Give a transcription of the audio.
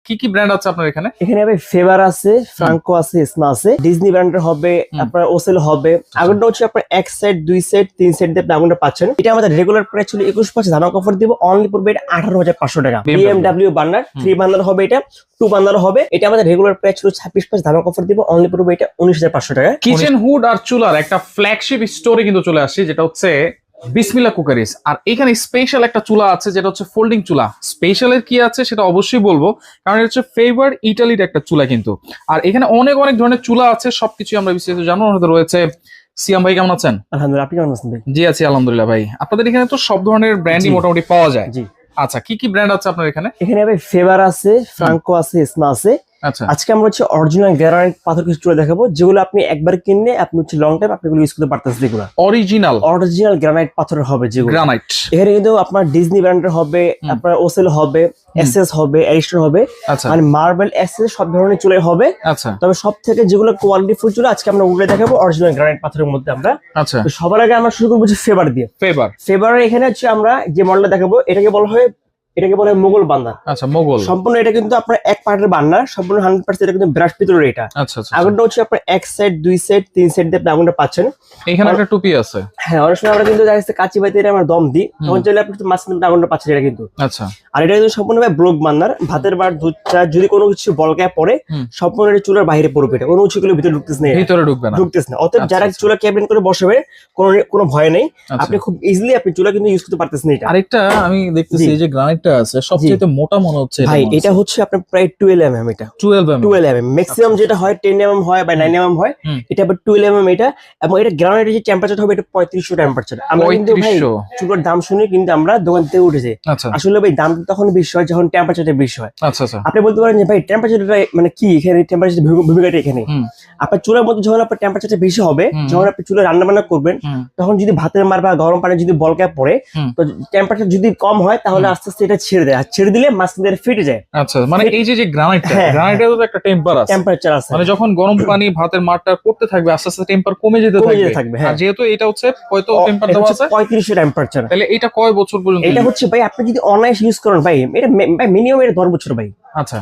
কি কি ব্র্যান্ড আছে আপনার এখানে? এখানে ভাই ফেভার আছে, ফ্রাঙ্কো আছে, ইসমা আছে, ডিজনি ব্র্যান্ডের হবে, আপনার ওসেল হবে। আগুনটা হচ্ছে আপনার এক সেট, দুই সেট, তিন সেট দিয়ে আপনি আগুনটা পাচ্ছেন। এটা আমাদের রেগুলার প্রাইস ছিল 21,500, ধামাকা অফার দিব অনলি পড়বে এটা 18,500 টাকা। BMW বার্নার 3 বার্নার হবে, এটা 2 বার্নার হবে। এটা আমাদের রেগুলার প্রাইস ছিল 26,500, ধামাকা অফার দিব অনলি পড়বে এটা 19,500 টাকা। কিচেন হুড আর চুলার একটা ফ্ল্যাগশিপ স্টোরে কিন্তু চলে আসছে, যেটা হচ্ছে বিসমিল্লাহ কুকারিজ। আর এখানে স্পেশাল একটা চুলা আছে যেটা হচ্ছে ফোল্ডিং চুলা। স্পেশালের কি আছে সেটা অবশ্যই বলবো, কারণ এটা হচ্ছে ফেভার ইটালির একটা চুলা কিন্তু। আর এখানে অনেক অনেক ধরনের চুলা আছে, সবকিছু আমরা বিস্তারিত জানবো। আমাদের রয়েছে সিয়াম ভাই, কেমন আছেন? আলহামদুলিল্লাহ, আপনি কেমন আছেন ভাই? জি আছি আলহামদুলিল্লাহ ভাই। আপনাদের এখানে তো সব ধরনের ব্র্যান্ডই জি। মোটামুটি পাওয়া যায়। জি, আচ্ছা, কি কি ব্র্যান্ড আছে আপনার এখানে? এখানে ভাই ফেভার আছে, ফ্রাঙ্কো আছে, ইসমা আছে। আচ্ছা আজকে আমরা হচ্ছে অরিজিনাল গ্রানাইট পাথর কিছু চুলা দেখাবো, যেগুলো আপনি একবার কিনলে আপনি হচ্ছে লং টাইম আপনি ইউজ করতে পারতেছেন। যেগুলো অরিজিনাল গ্রানাইট পাথরের হবে, যেগুলো গ্রানাইট। এখানে কিন্তু আপনার ডিজনি ব্র্যান্ডের হবে, আপনার ওসেল হবে, এসএস হবে, এরিস্টার হবে, আচ্ছা মানে মার্বেল এসএস সব ধরনের চুলাই হবে। আচ্ছা তবে সব থেকে যেগুলো কোয়ালিটি ফুল চুলা আজকে আমরা উঠে দেখাবো অরিজিনাল গ্রানাইট পাথরের মধ্যে আমরা। আচ্ছা। তো সবার আগে আমরা শুরু করবো হচ্ছে ফেভার দিয়ে। ফেভার এখানে হচ্ছে আমরা যে মডেলটা দেখাবো এটাকে বলা হয় মোগল বার্নার। আচ্ছা, মোগল। সম্পূর্ণ এটা কিন্তু আপনার এক পার্টের বার্নার, সম্পূর্ণ 100% এটা কিন্তু ব্রাশ পিতলের। এটা আচ্ছা আচ্ছা। আগুনটা হচ্ছে আপনার এক সেট, দুই সেট, তিন সেট দিয়ে আপনি আগুনটা পাচ্ছেন। এখানে একটা টুপি আছে। হ্যাঁ, অনেক সময় আমরা কিন্তু দেখা যাচ্ছে কাঁচি বাইতে আমরা দম দিই, তখন চাইলে আপনি মাঝখানে আগুনটা পাচ্ছেন এটা কিন্তু। আচ্ছা। আর এটা কিন্তু সম্পূর্ণভাবে ব্লক বার্নার। ভাতের বার দুধ চা যদি কোনো কিছু বলকায় পড়ে সম্পূর্ণ এটা চুলার বাইরে পড়বে, এটা কোনো কিছু ভিতরে ঢুকতেছে না, ভিতরে ঢুকবে না। অতএব যারা চুলা ক্যাবিনেট করে বসাবে কোনো ভয় নেই, আপনি খুব ইজিলি আপনি চুলা কিন্তু ইউজ করতে পারতেছেন। এটা আরেকটা আমি দেখতেছি এই যে গ্রানাইটটা আছে সবচেয়ে মোটা মনে হচ্ছে ভাই, এটা হচ্ছে আপনার প্রায় 12 mm। এটা 12 mm ম্যাক্সিমাম যেটা হয় 10 mm হয় বা 9 mm হয়, এটা আবার 12 mm এটা। এবং এটা গ্রানাইটের যে টেম্পারেচার হবে এটা 3500 টেম্পারেচার। আমরা কিন্তু ভাই চুলার দাম শুনে কিন্তু আমরা দোকান থেকে উঠেছি। আসলে ভাই দাম তখন বেশি হয় যখন টেম্পারেচারটা বেশি হয়। আচ্ছা আচ্ছা। আপনি বলতে পারেন যে ভাই টেম্পারেচারটা মানে কি, এখানে টেম্পারেচার ভূমিকাটা এখানে। আপনার চুলার মধ্যে যখন আপনার টেম্পারেচারটা বেশি হবে, যখন আপনি চুলা রান্না বান্না করবেন, তখন যদি ভাতের মার বা গরম পানি যদি বলকায় পড়ে, তো টেম্পারেচার যদি কম হয় তাহলে আস্তে আস্তে এটা ছেড়ে দেয়, আর ছেড়ে দিলে মাঝখানে ফেটে যায়। আচ্ছা, মানে এই যে গ্রানাইটের তো একটা টেম্পারেচার আছে, মানে যখন গরম পানি ভাতের মারটা পড়তে থাকবে আস্তে আস্তে টেম্পার কমে যেতে থাকবে। আর যেহেতু এটা হচ্ছে কত টেম্পার দেওয়া আছে 3500 টেম্পারেচার, তাহলে এটা কয় বছর পর্যন্ত? এটা হচ্ছে ভাই আপনি যদি অনায়াসে ইউজ করেন ভাই, এটা মিনিমাম এটা 10 বছর ভাই। আচ্ছা।